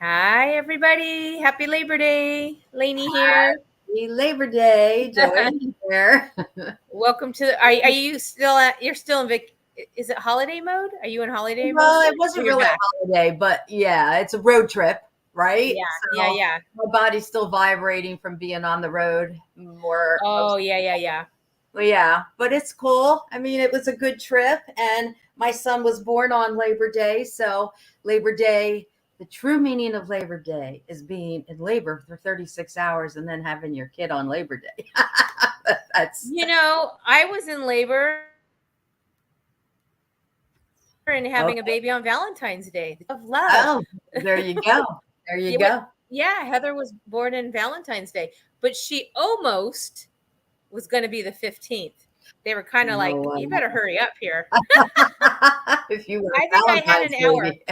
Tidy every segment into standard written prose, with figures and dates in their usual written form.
Hi, everybody. Happy Labor Day. Lainey here. Happy Labor Day, Joey here. Welcome to, are you still you're still in is it holiday mode? Are you in holiday mode? Well, it Or wasn't you're really a back? holiday, but yeah, it's a road trip, right? Yeah, yeah, So yeah. my body's still vibrating from being on the road more Oh, most. yeah, yeah, yeah. Well, yeah, but it's cool. I mean, it was a good trip, and my son was born on Labor Day, so Labor Day. The true meaning of Labor Day is being in labor for 36 hours and then having your kid on Labor Day. That's I was in labor and having a okay. baby on Valentine's Day of love. Oh, there you go. There you Yeah, go. yeah, Heather was born in Valentine's Day, but she almost was going to be the 15th. They were kind of like, you better hurry up here. If you were I a think I had an Valentine's hour. baby.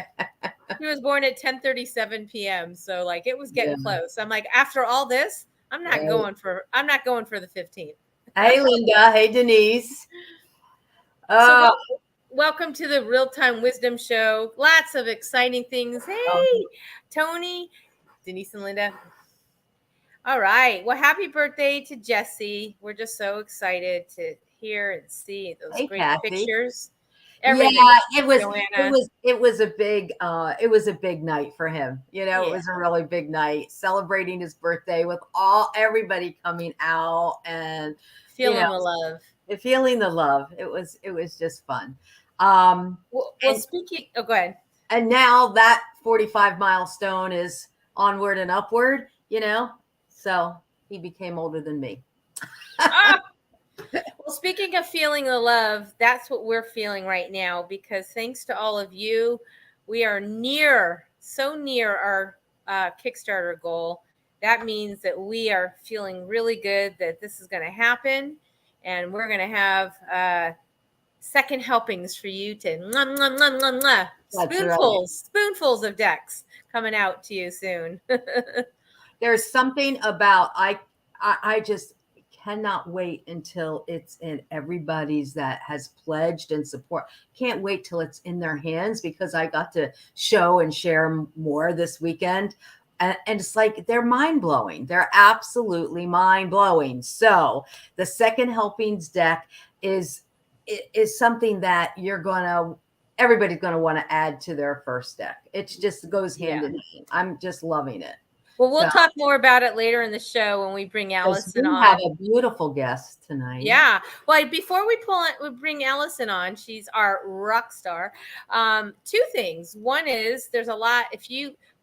He was born at 10:37 p.m. So like it was Yeah. getting close. I'm like, after all this, Right. I'm not going for the 15th. Hey, Linda. Hey, Denise. So Uh, welcome to the Real Time Wisdom Show. Lots of exciting things. um, Hey, Tony, Denise and Linda. All right. Well, happy birthday to Jesse. We're just so excited to hear and see those hey, great Kathy. pictures. Yeah, Everything. it Joanna. was it was a big night for him. It Yeah. was a really big night celebrating his birthday with everybody coming out and you know Feeling the love. feeling the love. It was just fun. Well, And speaking, oh, go ahead. and now that 45 milestone is onward and upward, so he became older than me. Ah, well, speaking of feeling the love, that's what we're feeling right now because thanks to all of you, we are so near our Kickstarter goal. That means that we are feeling really good that this is going to happen, and we're going to have second helpings for you to mwah, mwah, mwah, mwah, mwah. That's right. Spoonfuls of decks coming out to you soon. There's something about I just cannot wait until it's in everybody's that has pledged and support. Can't wait till it's in their hands because I got to show and share more this weekend. And it's like they're mind blowing. They're absolutely mind blowing. So the second helpings deck is is something that everybody's gonna want to add to their first deck. It just goes hand Yeah. in hand. I'm just loving it. Well, we'll So, talk more about it later in the show when we bring because Allyson we have on. a beautiful guest tonight. Yeah. Well, before we bring Allyson on. She's our rock star. Two things. One is there's a lot.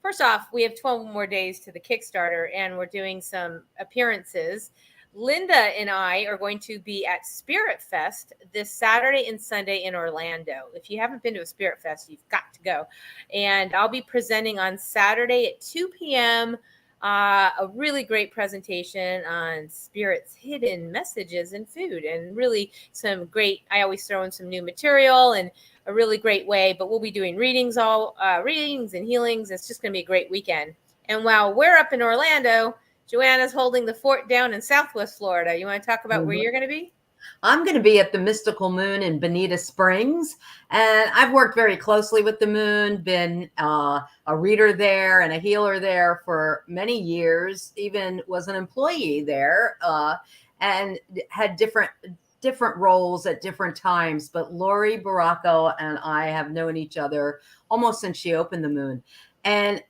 First off, we have 12 more days to the Kickstarter, and we're doing some appearances. Linda and I are going to be at Spirit Fest this Saturday and Sunday in Orlando. If you haven't been to a Spirit Fest, you've got to go. And I'll be presenting on Saturday at 2 p.m. A really great presentation on spirit's hidden messages in food, and really some great. I always throw in some new material and a really great way. But we'll be doing readings and healings. It's just going to be a great weekend. And while we're up in Orlando, Joanna's holding the fort down in Southwest Florida. You want to talk about where Mhm. you're going to be? I'm going to be at the Mystical Moon in Bonita Springs, and I've worked very closely with the moon, been a reader there and a healer there for many years, even was an employee there, and had different roles at different times. But Lori Baracco and I have known each other almost since she opened the moon, and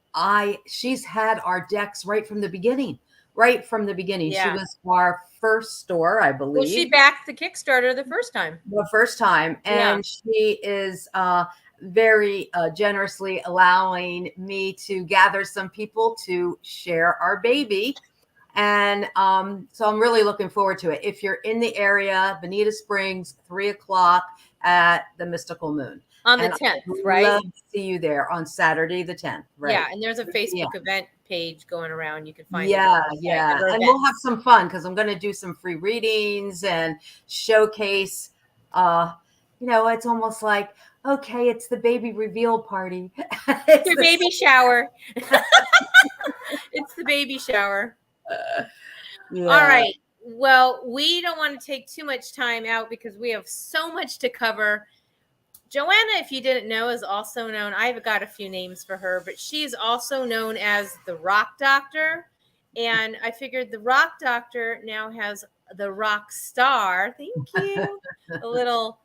she's had our decks right from the beginning. Right from the beginning. She Yeah. was our first store, I Well, she believe, backed the Kickstarter the first time. the first time, Yeah. and she is very generously allowing me to gather some people to share our baby. And so I'm really looking forward to it. If you're in the area, Bonita Springs, 3 o'clock at the Mystical Moon. On the And I 10th, would right? love to see you there on Saturday the 10th. Yeah, Right. and there's a 3 p.m. Facebook event page going around. You can find it on Yeah, the website yeah. under And we'll have events. some fun because I'm going to do some free readings and showcase. Uh, it's almost like, okay, it's the baby reveal party. It's Your the baby shower. It's the baby shower. All yeah. right. Well, we don't want to take too much time out because we have so much to cover. Joanna, if you didn't know, is also known, I've got a few names for her, but she's also known as the Rock Doctor. And I figured the Rock Doctor now has the Rock Star. Thank you. A little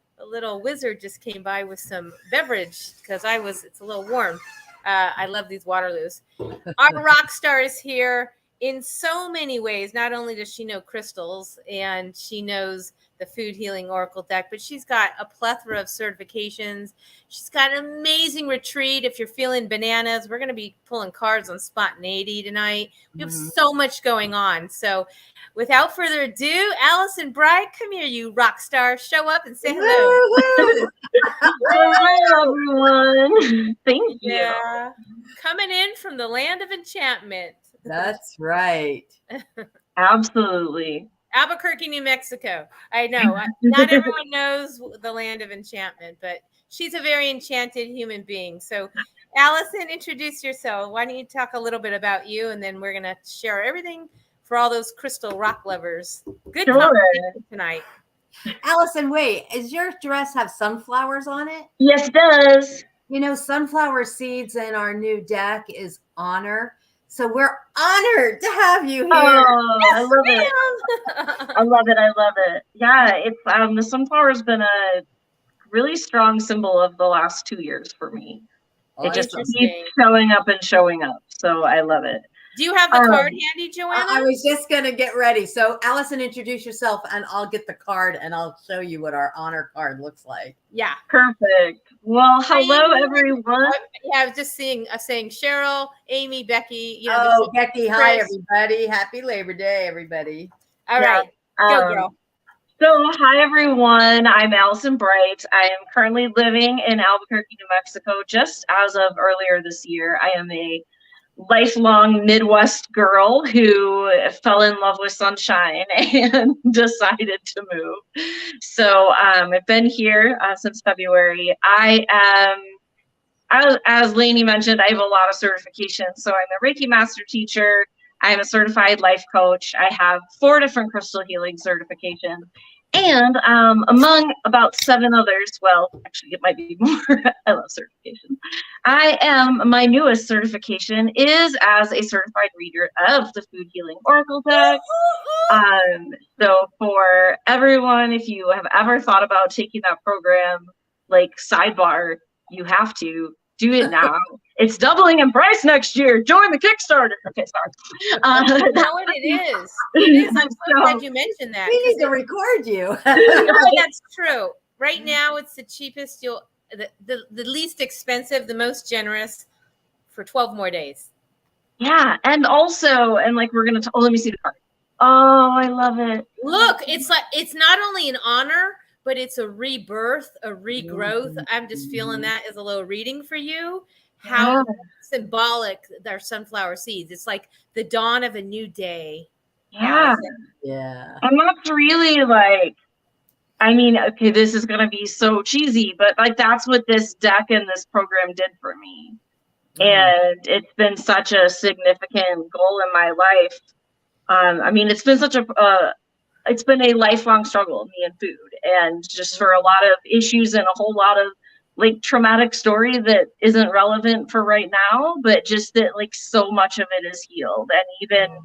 wizard just came by with some beverage because it's a little warm. I love these Waterloos. Our rock star is here in so many ways. Not only does she know crystals and she knows the food healing oracle deck, but she's got a plethora of certifications. She's got an amazing retreat. If you're feeling bananas, we're going to be pulling cards on spontaneity tonight. We have so much going on. So without further ado, Allyson Bright, come here, you rock star. Show up and say hello. Hi, everyone. Thank you. Yeah. Coming in from the land of enchantment. That's right. Absolutely. Albuquerque, New Mexico. I know. Not everyone knows the land of enchantment, but she's a very enchanted human being. So, Allyson, introduce yourself. Why don't you talk a little bit about you, and then we're going to share everything for all those crystal rock lovers. Good conversation tonight. Allyson, wait, does your dress have sunflowers on it? Yes, it does. You know, sunflower seeds in our new deck is honor. So we're honored to have you here. Oh, yes, I love it. I love it. I love it. Yeah, it's the sunflower's been a really strong symbol of the last 2 years for me. It just keeps showing up and showing up. So I love it. Do you have the card handy, Joanna? I was just going to get ready. So, Allyson, introduce yourself, and I'll get the card, and I'll show you what our honor card looks like. Yeah. Perfect. Well, hello, everyone. Yeah, I was just saying Cheryl, Amy, Becky. You know, Becky, hi, everybody. Happy Labor Day, everybody. All right. Go, girl. So, hi, everyone. I'm Allyson Bright. I am currently living in Albuquerque, New Mexico. Just as of earlier this year, I am a lifelong Midwest girl who fell in love with sunshine and decided to move. So I've been here since February. As Lainey mentioned, I have a lot of certifications. So I'm a Reiki master teacher. I'm a certified life coach. I have 4 different crystal healing certifications. And among about 7 others, well, actually it might be more, I love certifications. My newest certification is as a certified reader of the Food Healing Oracle deck. So for everyone, if you have ever thought about taking that program, like sidebar, you have to do it now. It's doubling in price next year. Join the Kickstarter. Okay, sorry. I know what it is. It is. I'm so glad you mentioned that. We need to record you. That's true. Right now, it's the cheapest. The least expensive, the most generous for 12 more days. Yeah, and also, like we're gonna. Let me see the card. Oh, I love it. Look, it's not only an honor, but it's a rebirth, a regrowth. I'm just feeling that as a little reading for you. How symbolic their sunflower seeds. It's like the dawn of a new day. Yeah. Yeah. And that's really like, I mean, okay, this is going to be so cheesy, but like that's what this deck and this program did for me. And it's been such a significant goal in my life. I mean, it's been it's been a lifelong struggle, me and food, and just for a lot of issues and a whole lot of like traumatic story that isn't relevant for right now, but just that like so much of it is healed. And even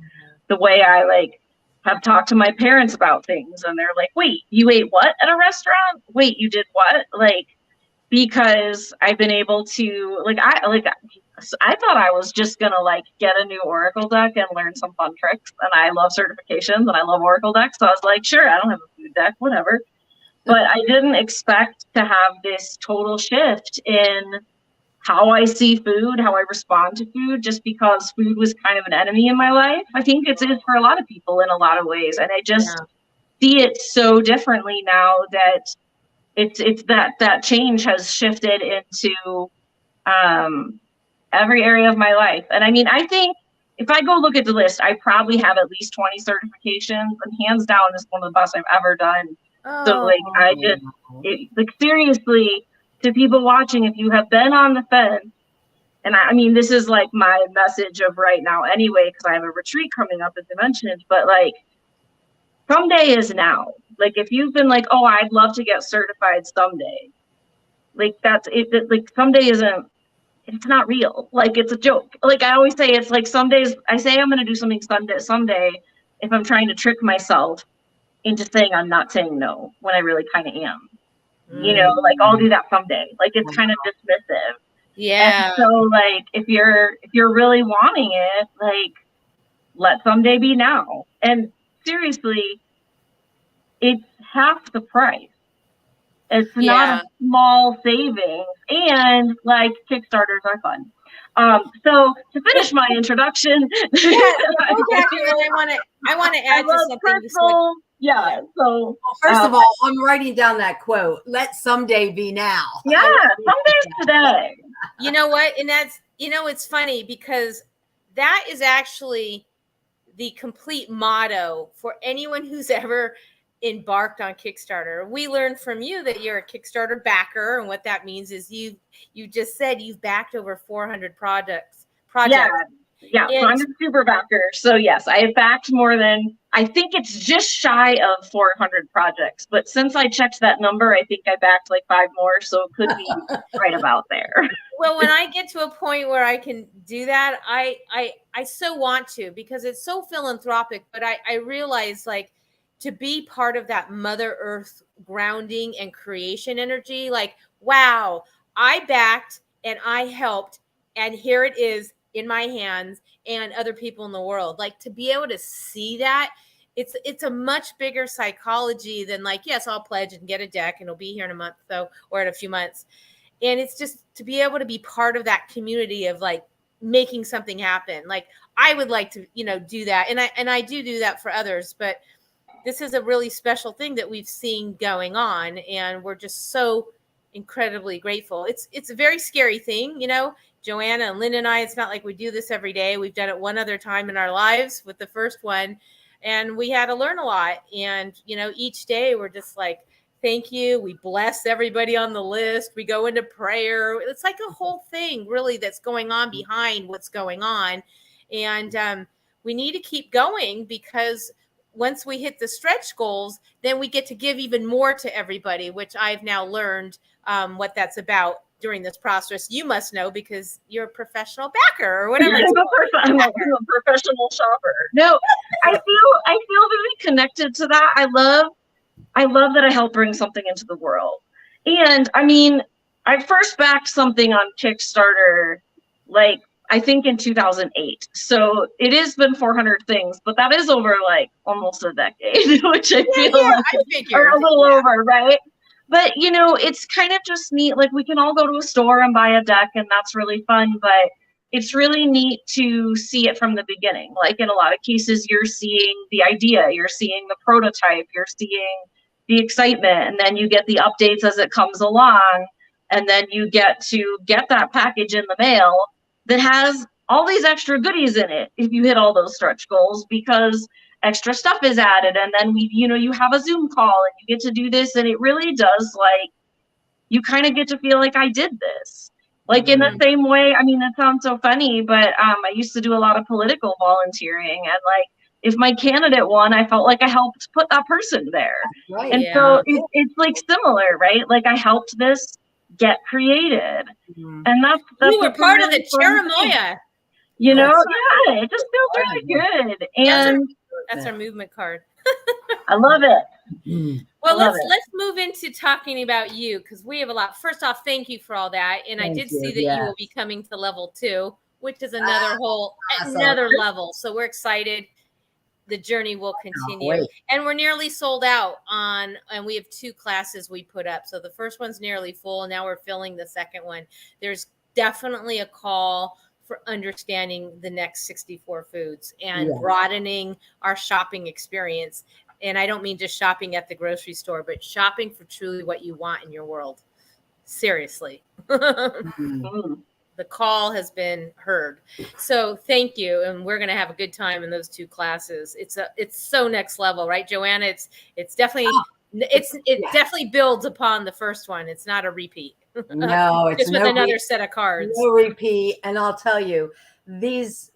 the way I like have talked to my parents about things, and they're like, wait, you ate what at a restaurant? Wait, you did what? Like, because I've been able to I thought I was just gonna like get a new Oracle deck and learn some fun tricks, and I love certifications and I love Oracle decks, so I was like, sure, I don't have a food deck, whatever. But I didn't expect to have this total shift in how I see food, how I respond to food, just because food was kind of an enemy in my life. I think it is for a lot of people in a lot of ways, and I just see it so differently now that it's that change has shifted into every area of my life. And I mean, I think if I go look at the list, I probably have at least 20 certifications, and hands down, this is one of the best I've ever done. So like seriously, to people watching, if you have been on the fence, and I mean, this is like my message of right now anyway, because I have a retreat coming up, as I mentioned, but like someday is now. Like if you've been like, oh, I'd love to get certified someday, Like that's it. Like someday isn't, it's not real. Like it's a joke. Like I always say, it's like some days I say I'm going to do something someday if I'm trying to trick myself into saying I'm not saying no when I really kind of am. You know, like I'll do that someday. Like it's kind of dismissive. Yeah. And so like if you're really wanting it, like let someday be now. And seriously, it's half the price. It's not a small savings, and like Kickstarters are fun. So to finish my introduction, I want to add to something. Personal, yeah. So first of all, I'm writing down that quote. Let someday be now. Yeah, someday's today. You know what? And that's, you know, it's funny because that is actually the complete motto for anyone who's ever embarked on Kickstarter. We learned from you that you're a Kickstarter backer, and what that means is you just said you've backed over 400 projects. Yeah. So I'm a super backer. So yes, I have backed more than, I think it's just shy of 400 projects. But since I checked that number, I think I backed like 5 more. So it could be right about there. Well, when I get to a point where I can do that, I so want to, because it's so philanthropic. But I realize, like, to be part of that Mother Earth grounding and creation energy, like, wow, I backed and I helped, and here it is in my hands and other people in the world. Like, to be able to see that, it's a much bigger psychology than like, yes, I'll pledge and get a deck and it'll be here in a month, or in a few months. And it's just to be able to be part of that community of like making something happen. Like, I would like to, do that. And I do that for others, but this is a really special thing that we've seen going on. And we're just so incredibly grateful. It's a very scary thing, Joanna and Lynn and I, it's not like we do this every day. We've done it one other time in our lives with the first one, and we had to learn a lot. And, each day we're just like, thank you. We bless everybody on the list. We go into prayer. It's like a whole thing really that's going on behind what's going on. And we need to keep going, because once we hit the stretch goals, then we get to give even more to everybody, which I've now learned what that's about during this process. You must know, because you're a professional backer or whatever. I'm a professional shopper. No, I feel very connected to that. I love that I help bring something into the world. And I mean, I first backed something on Kickstarter, like, I think in 2008. So it has been 400 things, but that is over like almost a decade, which I feel like or a little over, right? But, it's kind of just neat. Like, we can all go to a store and buy a deck, and that's really fun. But it's really neat to see it from the beginning. Like, in a lot of cases, you're seeing the idea, you're seeing the prototype, you're seeing the excitement, and then you get the updates as it comes along. And then you get to get that package in the mail that has all these extra goodies in it if you hit all those stretch goals, because extra stuff is added. And then you have a Zoom call and you get to do this. And it really does, like, you kind of get to feel like I did this. Like, in the same way, I mean, that sounds so funny, but I used to do a lot of political volunteering. And like, if my candidate won, I felt like I helped put that person there. Right, and so it's like similar, right? Like, I helped this get created. And that's you were part of the Cherimoya. Yeah, it just feels really good. And that's our movement card. I love it. Well, let's move into talking about you, because we have a lot. First off, thank you for all that. And I did see that you will be coming to level 2, which is another another level. So we're excited. The journey will continue. And we're nearly sold out and we have 2 classes we put up. So the first one's nearly full. Now we're filling the second one. There's definitely a call for understanding the next 64 foods and broadening our shopping experience. And I don't mean just shopping at the grocery store, but shopping for truly what you want in your world. Seriously. The call has been heard. So thank you. And we're going to have a good time in those 2 classes. It's so next level, right, Joanna? It's definitely, definitely builds upon the first one. It's not a repeat. No, it's just with another set of cards. No repeat. And I'll tell you, these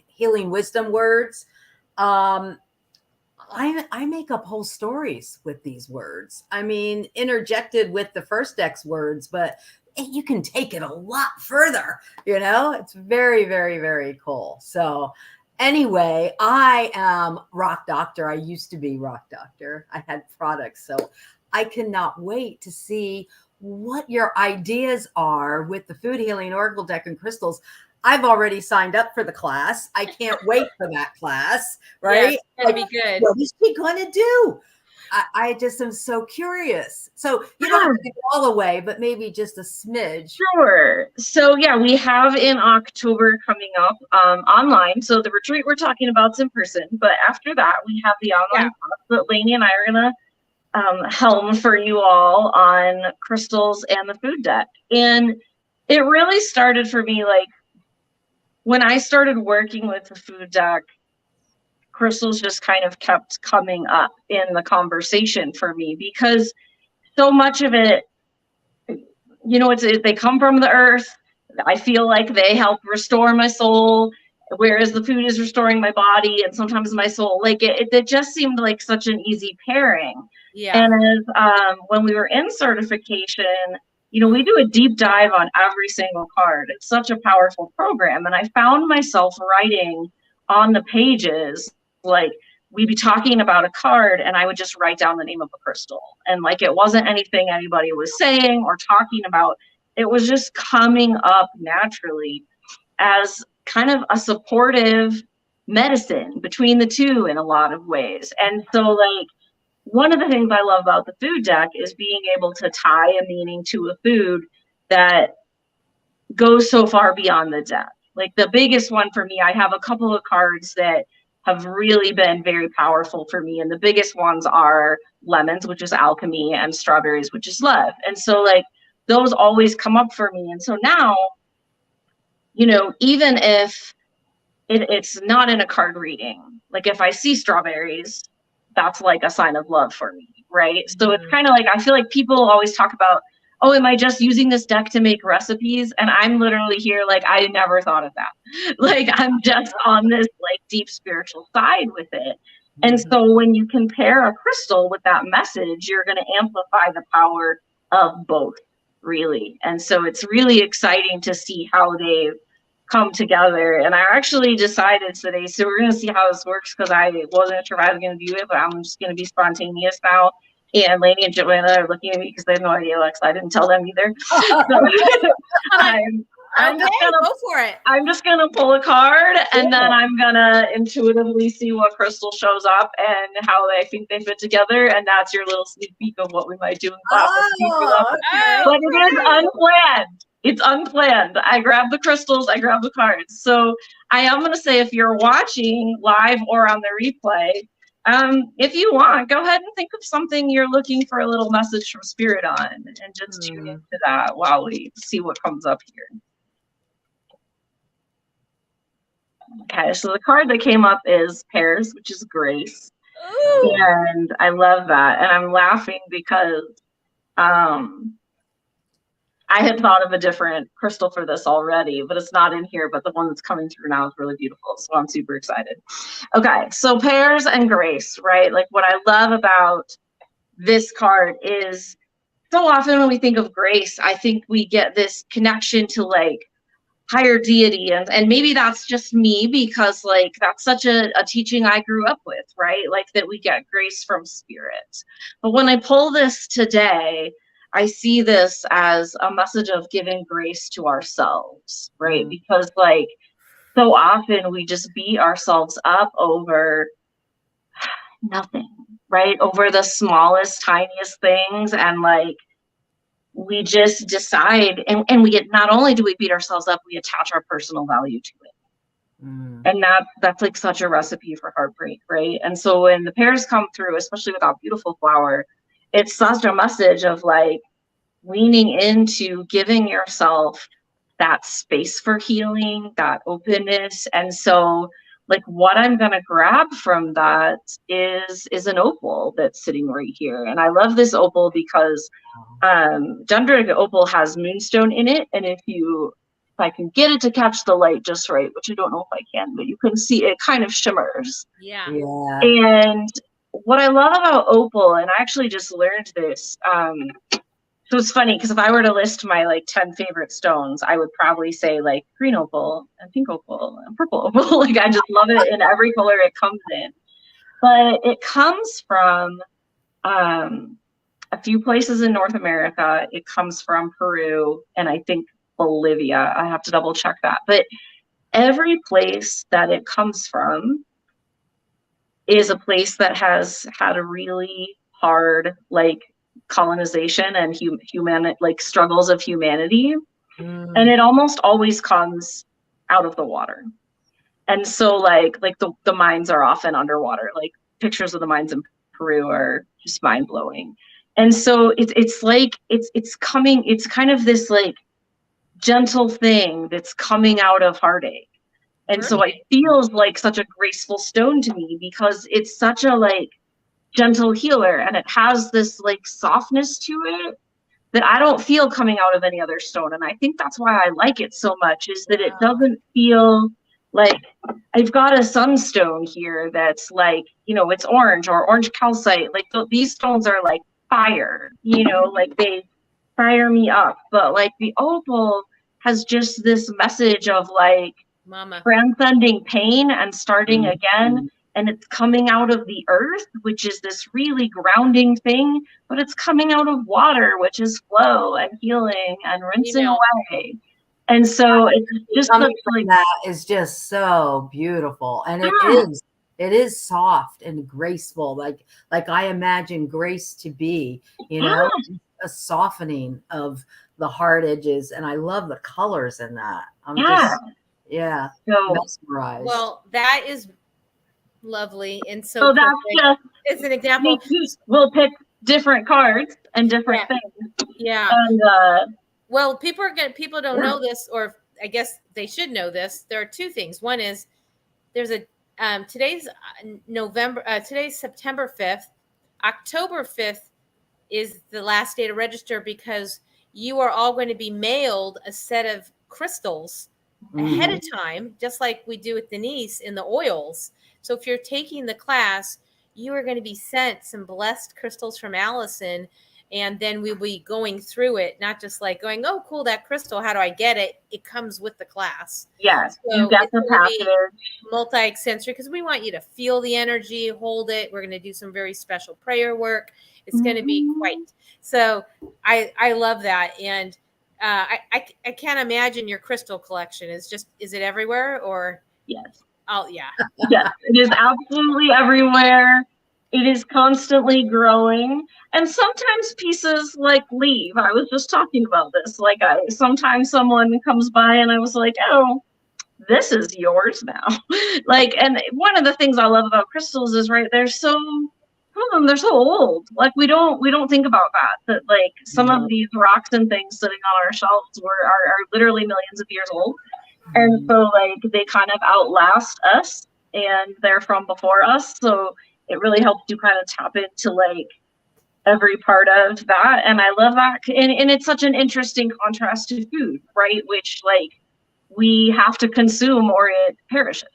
healing wisdom words, I make up whole stories with these words. I mean, interjected with the first X words, but you can take it a lot further. It's very, very, very cool. So anyway, I am Rock Doctor. I used to be Rock Doctor. I had products. So I cannot wait to see what your ideas are with the food healing oracle deck and crystals. I've already signed up for the class. I can't wait for that class, right? Yeah, it's gonna be good. What is she going to do? I just am so curious. So you don't have to give it all away, but maybe just a smidge. Sure. So yeah, we have in October coming up online. So the retreat we're talking about is in person, but after that we have the online class that Lainey and I are gonna helm for you all on crystals and the food deck. And it really started for me like when I started working with the food deck, crystals just kind of kept coming up in the conversation for me because so much of it, they come from the earth. I feel like they help restore my soul, whereas the food is restoring my body and sometimes my soul. Like it just seemed like such an easy pairing. Yeah. And as when we were in certification, we do a deep dive on every single card. It's such a powerful program. And I found myself writing on the pages, like we'd be talking about a card and I would just write down the name of a crystal. And like, it wasn't anything anybody was saying or talking about. It was just coming up naturally as kind of a supportive medicine between the two in a lot of ways. And so like, one of the things I love about the food deck is being able to tie a meaning to a food that goes so far beyond the deck. Like the biggest one for me, I have a couple of cards that have really been very powerful for me. And the biggest ones are lemons, which is alchemy, and strawberries, which is love. And so like those always come up for me. And so now, even if it's not in a card reading, like if I see strawberries, that's like a sign of love for me, right? So it's kind of like, I feel like people always talk about, oh, am I just using this deck to make recipes? And I'm literally here, like, I never thought of that. Like, I'm just on this like deep spiritual side with it. And so when you compare a crystal with that message, you're going to amplify the power of both, really. And so it's really exciting to see how they've come together. And I actually decided today, so we're going to see how this works because I wasn't sure if I was going to do it, but I'm just going to be spontaneous now. And Lainey and Joanna are looking at me because they have no idea, Alexa. I didn't tell them either. So I'm just gonna go for it. I'm just gonna pull a card and then I'm gonna intuitively see what crystal shows up and how I think they fit together. And that's your little sneak peek of what we might do in class. But it is unplanned. It's unplanned. I grab the crystals, I grab the cards. So I am going to say if you're watching live or on the replay, if you want, go ahead and think of something you're looking for a little message from Spirit on and just tune into that while we see what comes up here. Okay, so the card that came up is Pairs, which is Grace. Ooh. And I love that. And I'm laughing because I had thought of a different crystal for this already, but it's not in here, but the one that's coming through now is really beautiful. So I'm super excited. Okay, so Pairs and Grace, right? Like what I love about this card is so often when we think of grace, I think we get this connection to like higher deity. And maybe that's just me because like that's such a teaching I grew up with, right? Like that we get grace from Spirit. But when I pull this today, I see this as a message of giving grace to ourselves, right? Because like so often we just beat ourselves up over nothing, right? Over the smallest, tiniest things. And like, we just decide and we get, not only do we beat ourselves up, we attach our personal value to it. And that's like such a recipe for heartbreak, right? And so when the pairs come through, especially with our beautiful flower, it's such a message of like leaning into giving yourself that space for healing, that openness. And so like what I'm going to grab from that is an opal that's sitting right here. And I love this opal because Dendritic opal has moonstone in it. And if I can get it to catch the light just right, which I don't know if I can, but you can see it kind of shimmers. Yeah. And what I love about opal, and I actually just learned this. So it's funny because if I were to list my like 10 favorite stones, I would probably say like green opal and pink opal and purple opal. Like I just love it in every color it comes in. But it comes from a few places in North America. It comes from Peru and I think Bolivia. I have to double check that. But every place that it comes from is a place that has had a really hard like colonization and human like struggles of humanity. And it almost always comes out of the water. And so like the mines are often underwater. Like pictures of the mines in Peru are just mind blowing. And so it's like it's coming, it's kind of this like gentle thing that's coming out of heartache. And so it feels like such a graceful stone to me because it's such a like gentle healer, and it has this like softness to it that I don't feel coming out of any other stone. And I think that's why I like it so much, is that it doesn't feel like I've got a sunstone here that's like, you know, it's orange or orange calcite. Like these stones are like fire, you know, like they fire me up. But like the opal has just this message of like transcending pain and starting again. And it's coming out of the earth, which is this really grounding thing, but it's coming out of water, which is flow and healing and rinsing away. And so it's just coming from that is just so beautiful. And it is soft and graceful, like I imagine grace to be, you know, a softening of the hard edges. And I love the colors in that. I'm just mesmerized. Well, that is lovely. And so that's just, it's an example. We'll pick different cards and different things. Yeah. And well, people don't know this, or I guess they should know this. There are two things. One is there's a today's September 5th. October 5th is the last day to register, because you are all going to be mailed a set of crystals ahead of time, just like we do with Denise in the oils. So if you're taking the class, you are going to be sent some blessed crystals from Allyson, and then we'll be going through it, not just like going, oh, cool, that crystal, how do I get it? It comes with the class. Yes, so you get the package. Multi-sensory, because we want you to feel the energy, hold it. We're going to do some very special prayer work. It's going to be quite. So I love that. And I can't imagine your crystal collection is it everywhere or? Yes. Oh yeah. Yes, it is absolutely everywhere. It is constantly growing. And sometimes pieces like leave. I was just talking about this. Like sometimes someone comes by and I was like, oh, this is yours now. Like, and one of the things I love about crystals is they're so old. Like we don't think about that like some of these rocks and things sitting on our shelves are literally millions of years old. And so like they kind of outlast us, and they're from before us. So it really helps you kind of tap into like every part of that. And I love that. And it's such an interesting contrast to food, right? Which like we have to consume or it perishes.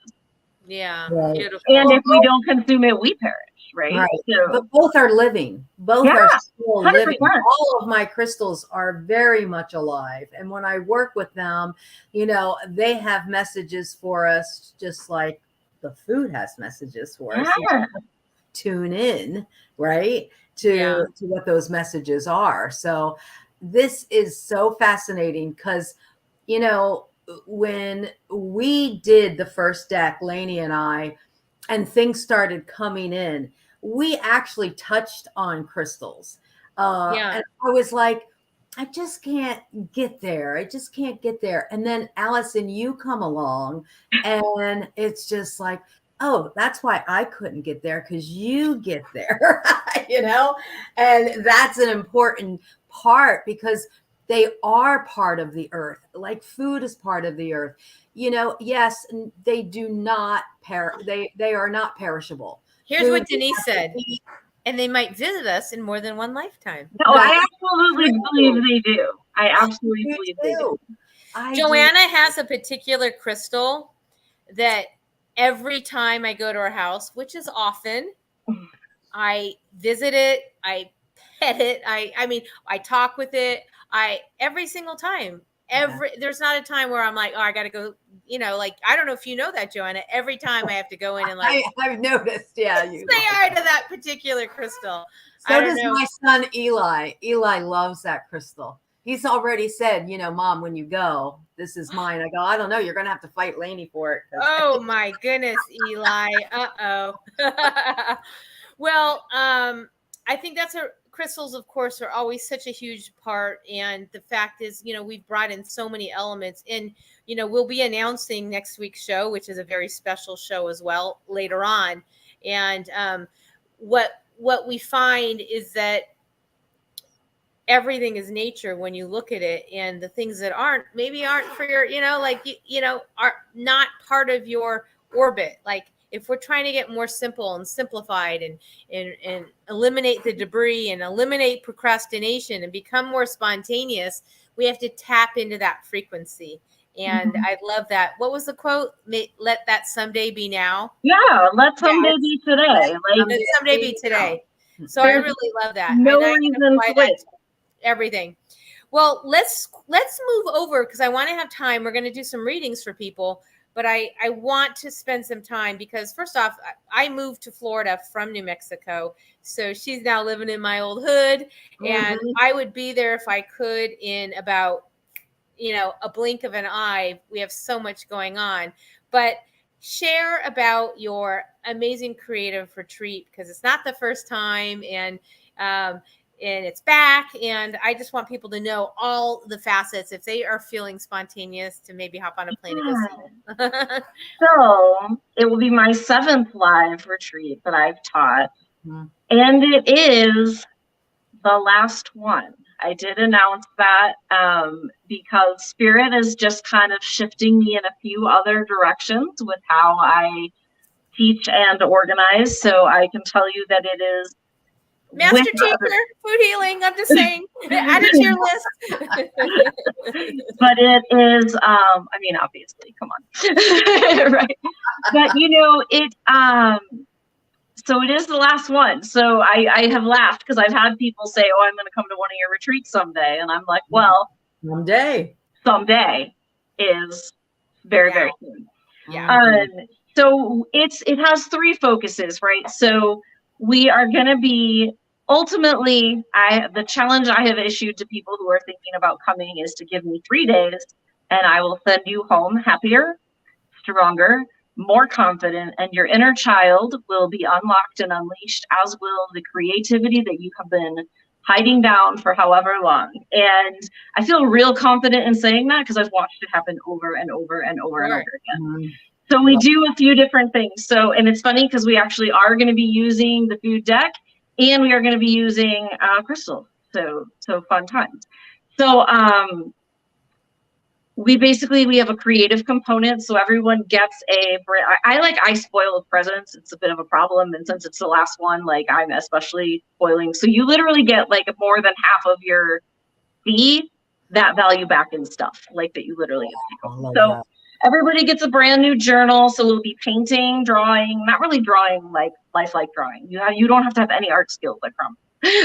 Yeah. Right. Beautiful. And if we don't consume it, we perish. Right. So, but both are living. Both are still 100%. living. All of my crystals are very much alive. And when I work with them, you know, they have messages for us, just like the food has messages for us. You tune in, right, to what those messages are. So this is so fascinating because, you know, when we did the first deck, Lainey and I, and things started coming in, we actually touched on crystals. And I was like, I just can't get there. I just can't get there. And then Allyson, you come along and it's just like, oh, that's why I couldn't get there, because you get there, you know? And that's an important part, because they are part of the earth. Like food is part of the earth. You know, yes, they do not they are not perishable. Here's what Denise said. And they might visit us in more than one lifetime. No, I absolutely believe they do. I absolutely believe they do. Joanna has a particular crystal that every time I go to her house, which is often, I visit it. I pet it. I mean, I talk with it. Every single time. There's not a time where I'm like, oh, I got to go. You know, like, I don't know if you know that, Joanna. Every time I have to go in and like, I've noticed. Yeah, say hi to that particular crystal. So does my son Eli. Eli loves that crystal. He's already said, you know, Mom, when you go, this is mine. I go, I don't know. You're going to have to fight Lainey for it. Oh my goodness, Eli. Uh-oh. Well, I think crystals, of course, are always such a huge part. And the fact is, you know, we've brought in so many elements. And, you know, we'll be announcing next week's show, which is a very special show as well, later on. And what we find is that everything is nature when you look at it, and the things that aren't for your, you know, like, you know, are not part of your orbit. Like, if we're trying to get more simple and simplified and eliminate the debris and eliminate procrastination and become more spontaneous, we have to tap into that frequency. And I love that. What was the quote? Let that someday be now. Yeah, let someday be today. Let someday be today. So I really love that. No reason to wait. Everything. Well, let's move over, because I want to have time. We're going to do some readings for people, but I want to spend some time, because first off, I moved to Florida from New Mexico. So she's now living in my old hood, and I would be there if I could in about, you know, a blink of an eye. We have so much going on. But share about your amazing creative retreat, because it's not the first time, and it's back, and I just want people to know all the facets if they are feeling spontaneous to maybe hop on a plane and go see it. So it will be my 7th live retreat that I've taught, and it is the last one. I did announce that because Spirit is just kind of shifting me in a few other directions with how I teach and organize. So I can tell you that it is Master teacher, food healing. I'm just saying, add it to your list. But it is, I mean, obviously, come on. Right. But, you know, so it is the last one. So I have laughed, because I've had people say, oh, I'm going to come to one of your retreats someday. And I'm like, well, someday is very, very soon. Yeah. So it has 3 focuses, right? So we are going to be, ultimately, the challenge I have issued to people who are thinking about coming is to give me 3 days, and I will send you home happier, stronger, more confident, and your inner child will be unlocked and unleashed, as will the creativity that you have been hiding down for however long. And I feel real confident in saying that, because I've watched it happen over and over and over and over again. So we do a few different things. So, and it's funny, because we actually are going to be using the food deck, and we are going to be using crystal. So fun times. So we have a creative component. So everyone gets I spoil with presents. It's a bit of a problem. And since it's the last one, like, I'm especially spoiling. So you literally get like more than half of your fee, that value back in stuff, like, that you literally get. So everybody gets a brand new journal. So we'll be painting, drawing, not really drawing like lifelike drawing. You don't have to have any art skills, I promise.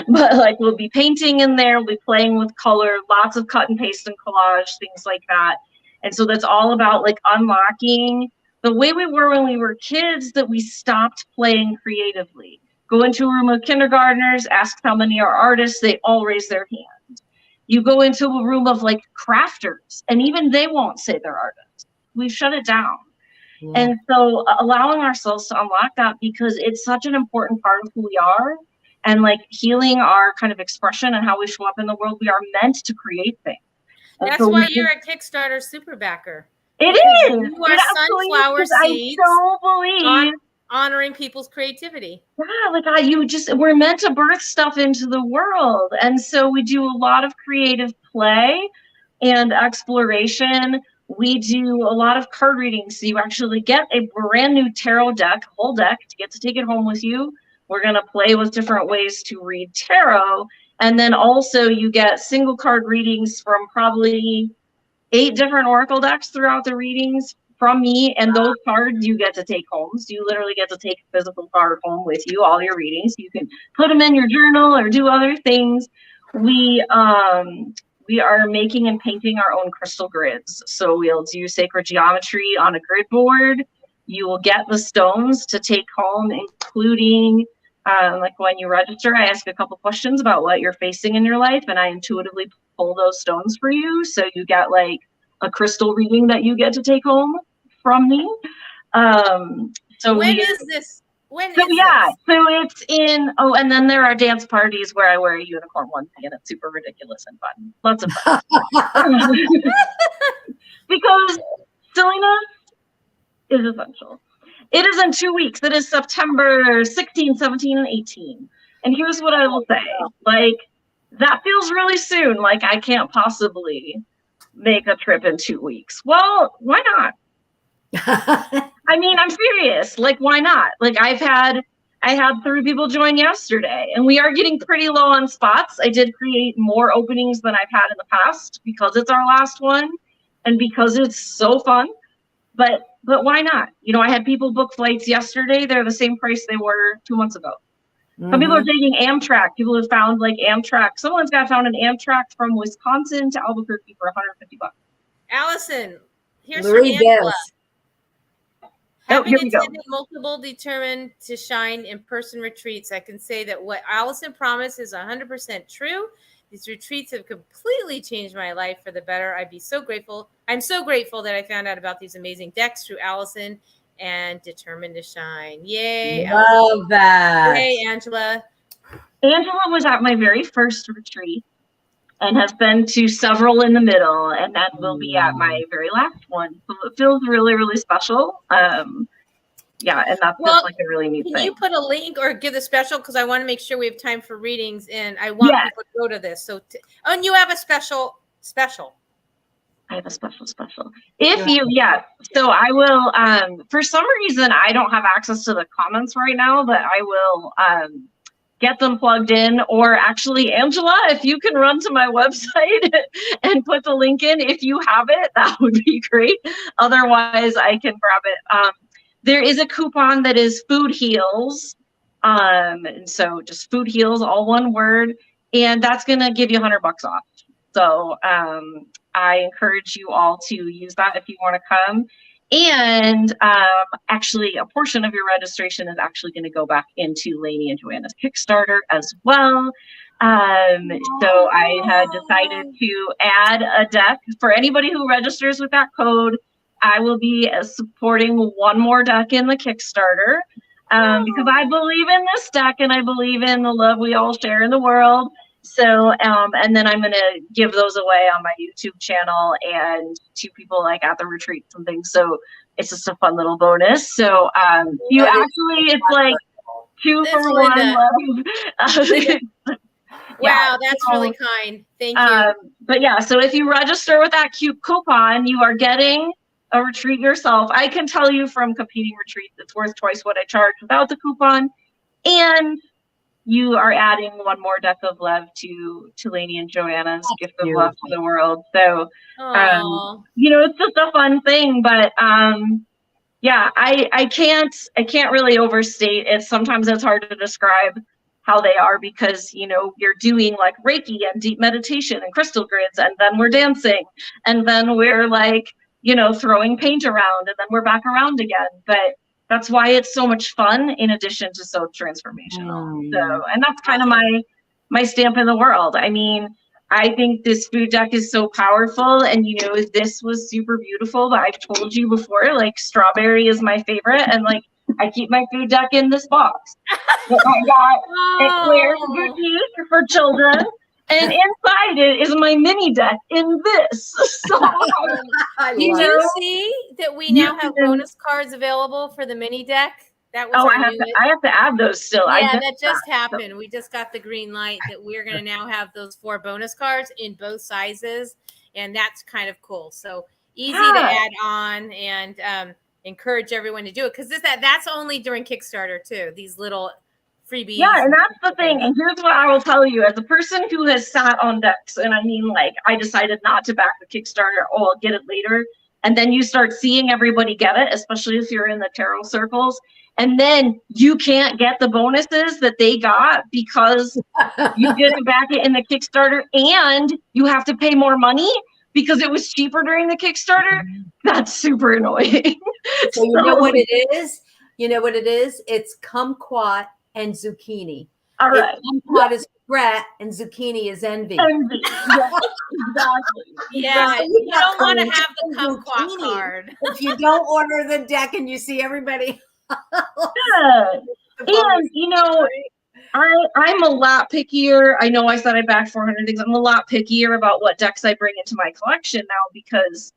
But like, we'll be painting in there, we'll be playing with color, lots of cut and paste and collage, things like that. And so that's all about like unlocking the way we were when we were kids, that we stopped playing creatively. Go into a room of kindergartners, ask how many are artists, they all raise their hand. You go into a room of like crafters, and even they won't say they're artists. We've shut it down. Yeah. And so allowing ourselves to unlock that, because it's such an important part of who we are, and like healing our kind of expression and how we show up in the world. We are meant to create things. And that's why you're a Kickstarter super backer. It is. You are sunflower seeds. I so believe honoring people's creativity. Yeah, like we're meant to birth stuff into the world. And so we do a lot of creative play and exploration. We do a lot of card readings. So you actually get a brand new tarot deck, whole deck, to get to take it home with you. We're going to play with different ways to read tarot. And then also you get single card readings from probably 8 different oracle decks throughout the readings, from me, and those cards you get to take home. So you literally get to take a physical card home with you, all your readings. You can put them in your journal or do other things. We are making and painting our own crystal grids. So we'll do sacred geometry on a grid board. You will get the stones to take home, including like when you register, I ask a couple questions about what you're facing in your life, and I intuitively pull those stones for you. So you get like a crystal reading that you get to take home from me. So when is this? So it's in, and then there are dance parties where I wear a unicorn onesie, and it's super ridiculous and fun. Lots of fun. Because silliness is essential. It is in 2 weeks. It is September 16, 17, and 18. And here's what I will say. Like, that feels really soon. Like, I can't possibly make a trip in 2 weeks. Well, why not? I mean, I'm serious. Like, why not? Like, I had 3 people join yesterday, and we are getting pretty low on spots. I did create more openings than I've had in the past because it's our last one and because it's so fun. But why not? You know, I had people book flights yesterday. They're the same price they were 2 months ago. Some people are taking Amtrak. People have found like Amtrak. Someone's found an Amtrak from Wisconsin to Albuquerque for $150. Allyson, here's Marie from Angela. Guess. Having here we go. attended multiple determined to shine in-person retreats, I can say that what Allyson promised is 100% true. These retreats have completely changed my life for the better. I'm so grateful that I found out about these amazing decks through Allyson and determined to shine. Yay. Love Allyson. that. Yay, Angela. Angela was at my very first retreat and has been to several in the middle, and then will be at my very last one. So it feels really, really special. Yeah, and that's just like a really neat thing. Can you put a link or give the special? Because I want to make sure we have time for readings, and I want people to go to this. So, and you have a special. I have a special. If you, so I will, for some reason, I don't have access to the comments right now, but I will get them plugged in. Or actually, Angela, if you can run to my website and put the link in, if you have it, that would be great. Otherwise, I can grab it. There is a coupon that is Food Heals. And so just Food Heals, all one word. And that's going to give you $100 off. So I encourage you all to use that if you want to come. And actually, a portion of your registration is actually going to go back into Lainey and Joanna's Kickstarter as well. So I had decided to add a deck for anybody who registers with that code. I will be supporting one more deck in the Kickstarter because I believe in this deck and I believe in the love we all share in the world. So, and then I'm going to give those away on my YouTube channel and to people like at the retreats and things. So it's just a fun little bonus. So it's like 2 for 1 love. Wow, that's really kind. Thank you. But yeah, so if you register with that cute coupon, you are getting a retreat yourself. I can tell you from competing retreats, it's worth twice what I charge without the coupon. And you are adding one more deck of love to Lainey and Joanna's gift of love to the world. So, it's just a fun thing, but I can't really overstate it. Sometimes it's hard to describe how they are because, you're doing like Reiki and deep meditation and crystal grids, and then we're dancing, and then we're like, throwing paint around, and then we're back around again. But that's why it's so much fun in addition to so transformational. So, and that's kind of my stamp in the world. I mean, I think this food deck is so powerful, and this was super beautiful, but I've told you before, like strawberry is my favorite, and like I keep my food deck in this box. I got Eclairs boutique for children, and inside it is my mini deck in this. So, did you see that we now have bonus cards available for the mini deck? That was I have to add those still. Yeah, that just happened. So. We just got the green light that we're going to now have those 4 bonus cards in both sizes, and that's kind of cool. So easy to add on, and encourage everyone to do it because that's only during Kickstarter too. These little freebies. Yeah, and that's the thing. And here's what I will tell you. As a person who has sat on decks, and I mean, like, I decided not to back the Kickstarter, I'll get it later. And then you start seeing everybody get it, especially if you're in the tarot circles. And then you can't get the bonuses that they got because you didn't back it in the Kickstarter, and you have to pay more money because it was cheaper during the Kickstarter. That's super annoying. So you know what it is? You know what it is? It's kumquat and zucchini. All right. Kumquat is regret and zucchini is envy. Envy. Yeah, exactly. Yeah, you don't want to have the kumquat zucchini card. If you don't order the deck and you see everybody. Yeah. And, you know, I'm a lot pickier. I know I said I backed 400 things. I'm a lot pickier about what decks I bring into my collection now because,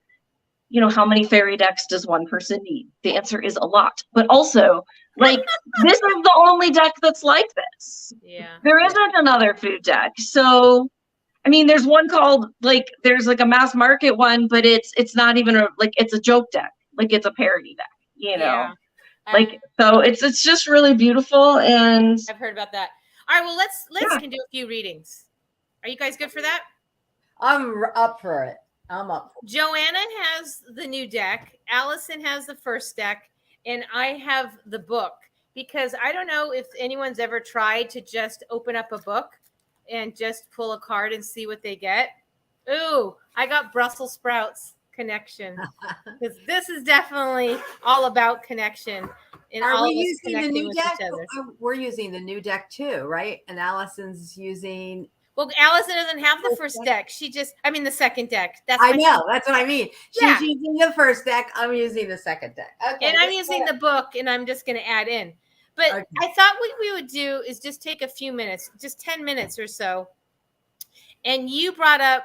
you know, how many fairy decks does one person need? The answer is a lot. But also, like, this is the only deck that's like this. Yeah. There isn't another food deck. So, I mean, there's one called, like, there's like a mass market one, but it's not even it's a joke deck. Like, it's a parody deck, you know? Yeah. Like, so it's just really beautiful, and I've heard about that. All right, well, let's can do a few readings. Are you guys good for that? I'm up for it. I'm up. Joanna has the new deck. Allyson has the first deck, and I have the book because I don't know if anyone's ever tried to just open up a book and just pull a card and see what they get. Ooh, I got Brussels sprouts connection because this is definitely all about connection. And Are all we of us using the connecting new with deck? each other. We're using the new deck too, right? And Allison's using. Well, Allyson doesn't have the first deck. She just, I mean, the second deck. That's I know. That's what I mean. She's Yeah. using the first deck. I'm using the second deck. Okay. And I'm using the book, and I'm just going to add in. But Okay. I thought what we would do is just take a few minutes, just 10 minutes or so. And you brought up,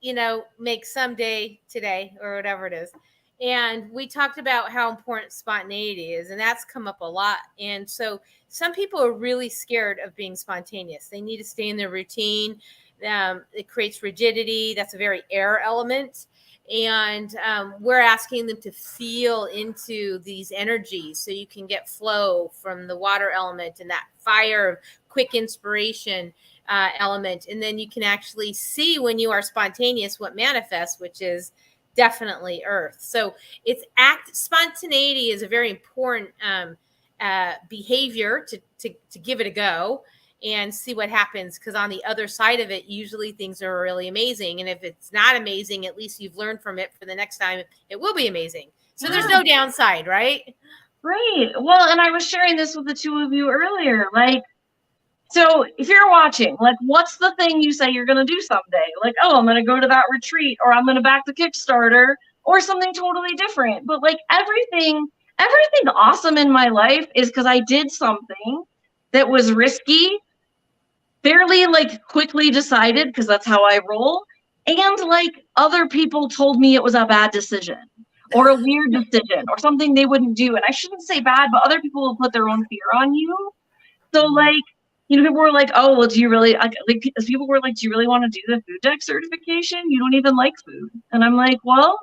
you know, make someday today or whatever it is. And we talked about how important spontaneity is, and that's come up a lot. And so some people are really scared of being spontaneous. They need to stay in their routine. It creates rigidity. That's a very air element. And we're asking them to feel into these energies so you can get flow from the water element and that fire, quick inspiration element. And then you can actually see when you are spontaneous what manifests, which is definitely earth. So it's spontaneity is a very important behavior to give it a go and see what happens, because on the other side of it, usually things are really amazing. And if it's not amazing, at least you've learned from it for the next time. It will be amazing. So there's no downside, right? Right. Well, and I was sharing this with the two of you earlier. Like, so if you're watching, like, what's the thing you say you're going to do someday? Like, oh, I'm going to go to that retreat, or I'm going to back the Kickstarter, or something totally different. But like everything awesome in my life is because I did something that was risky, fairly like quickly decided, because that's how I roll. And like other people told me it was a bad decision or a weird decision or something they wouldn't do. And I shouldn't say bad, but other people will put their own fear on you. So like, you know, people were like, oh, well, do you really, like people were like, do you really want to do the food deck certification? You don't even like food. And I'm like, well,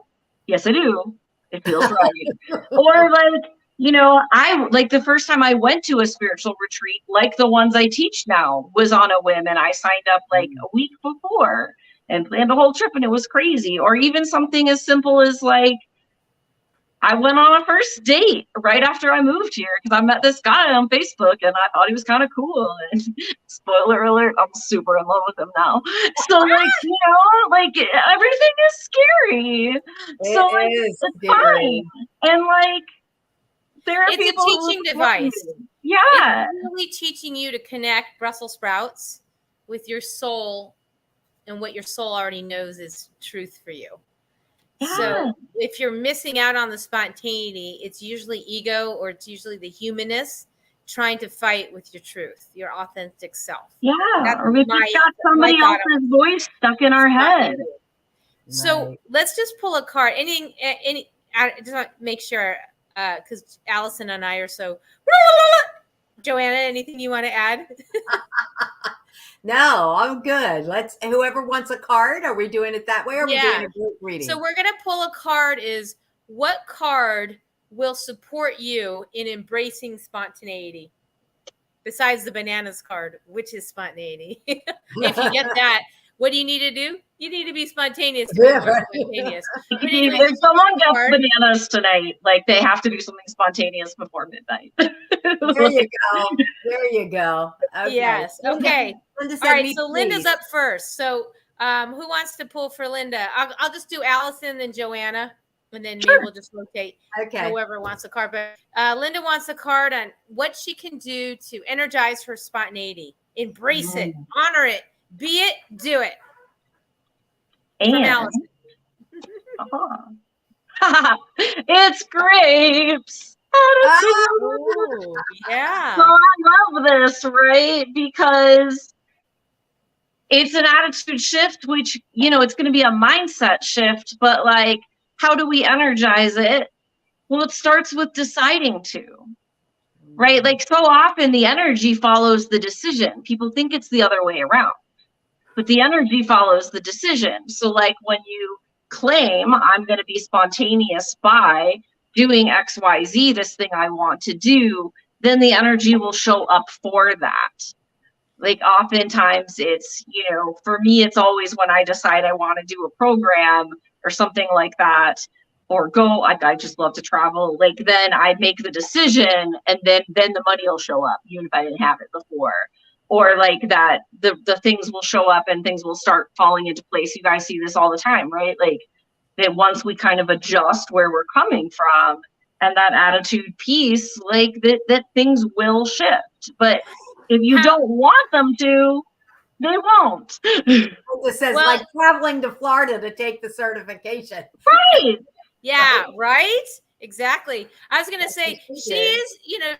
yes, I do. It feels right. Or like, you know, I like the first time I went to a spiritual retreat, like the ones I teach now, was on a whim, and I signed up like a week before and planned a whole trip, and it was crazy. Or even something as simple as like, I went on a first date right after I moved here because I met this guy on Facebook and I thought he was kind of cool. And spoiler alert, I'm super in love with him now. So like, you know, like everything is scary. So like, it's fine. And like, there are It's people a teaching device. Yeah. It's really teaching you to connect Brussels sprouts with your soul and what your soul already knows is truth for you. Yeah. So if you're missing out on the spontaneity, it's usually ego, or it's usually the humanness trying to fight with your truth, your authentic self. Yeah. That's or we've just got somebody else's voice stuck in our head. So Right. let's just pull a card. Just want to make sure, because Allyson and I are so. Joanna, anything you want to add? No, I'm good. Whoever wants a card, are we doing it that way, or are we doing a group reading? So we're going to pull a card. Is what card will support you in embracing spontaneity? Besides the bananas card, which is spontaneity. If you get that, what do you need to do? You need to be spontaneous to be Yeah, more right. spontaneous. If someone gets bananas tonight, like they have to do something spontaneous before midnight. There you go. There you go. Okay. Yes. Okay. Linda All said, right. "Me, So Linda's please." up first. So who wants to pull for Linda? I'll just do Allyson, then Joanna, and then maybe we'll just rotate Okay. whoever wants a card. But Linda wants a card on what she can do to energize her spontaneity. Embrace it, honor it, be it, do it. From Allyson. It's grapes. Oh, yeah. So I love this, right? Because it's an attitude shift, which, you know, it's going to be a mindset shift, but like, how do we energize it? Well, it starts with deciding to, right? Like, so often the energy follows the decision. People think it's the other way around, but the energy follows the decision. So like when you claim I'm going to be spontaneous by doing XYZ, this thing I want to do, then the energy will show up for that. Like oftentimes it's, you know, for me, it's always when I decide I want to do a program or something like that, or go, like I just love to travel. Like then I make the decision and then the money will show up, even if I didn't have it before. Or like that the things will show up and things will start falling into place. You guys see this all the time, right? Like that once we kind of adjust where we're coming from and that attitude piece, like that things will shift. But if you don't want them to, they won't. It says like traveling to Florida to take the certification. Right. Yeah, right? Exactly. I was going to say, she is, you know,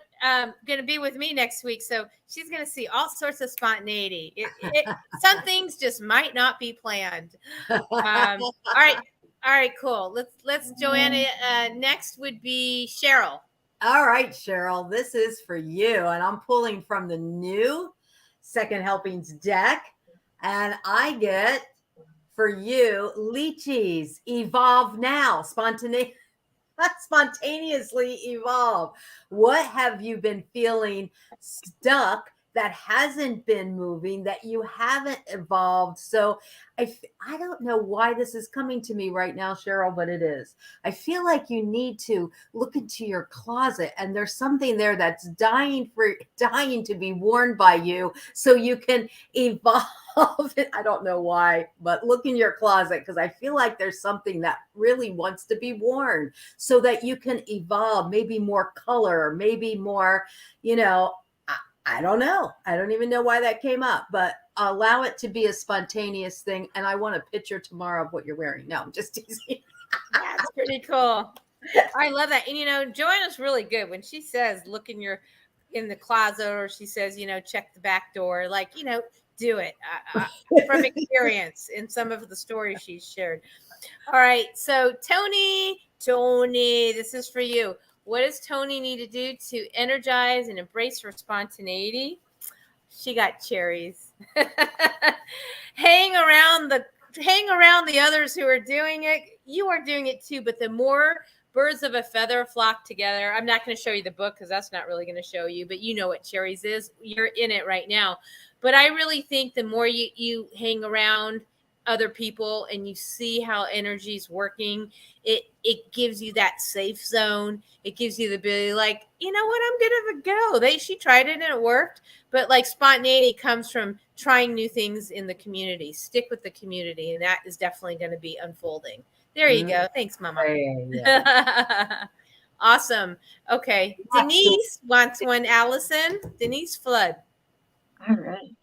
going to be with me next week. So she's going to see all sorts of spontaneity. Some things just might not be planned. All right, cool. Let's Joanna. Next would be Cheryl. All right, Cheryl, this is for you. And I'm pulling from the new Second Helpings deck. And I get for you, lychees, evolve now, spontaneously evolve. What have you been feeling stuck that hasn't been moving, that you haven't evolved? So I don't know why this is coming to me right now, Cheryl, but it is. I feel like you need to look into your closet and there's something there that's dying to be worn by you so you can evolve. I don't know why, but look in your closet because I feel like there's something that really wants to be worn so that you can evolve, maybe more color, maybe more, you know, I don't know. I don't even know why that came up, but allow it to be a spontaneous thing. And I want a picture tomorrow of what you're wearing. No, I'm just teasing. That's pretty cool. I love that. And, you know, Joanna's really good when she says, look in the closet, or she says, you know, check the back door, like, you know, do it from experience in some of the stories she's shared. All right. So Tony, this is for you. What does Tony need to do to energize and embrace her spontaneity? She got cherries. Hang around the others who are doing it. You are doing it too, but the more birds of a feather flock together. I'm not going to show you the book because that's not really going to show you, but you know what cherries is. You're in it right now. But I really think the more you hang around other people and you see how energy is working, it gives you that safe zone. It gives you the ability, like, you know what, I'm gonna go. She tried it and it worked. But like spontaneity comes from trying new things in the community. Stick with the community, and that is definitely going to be unfolding. There you go. Thanks, Mama. Yeah. Awesome. Okay, Denise wants one. Allyson, Denise Flood. All right.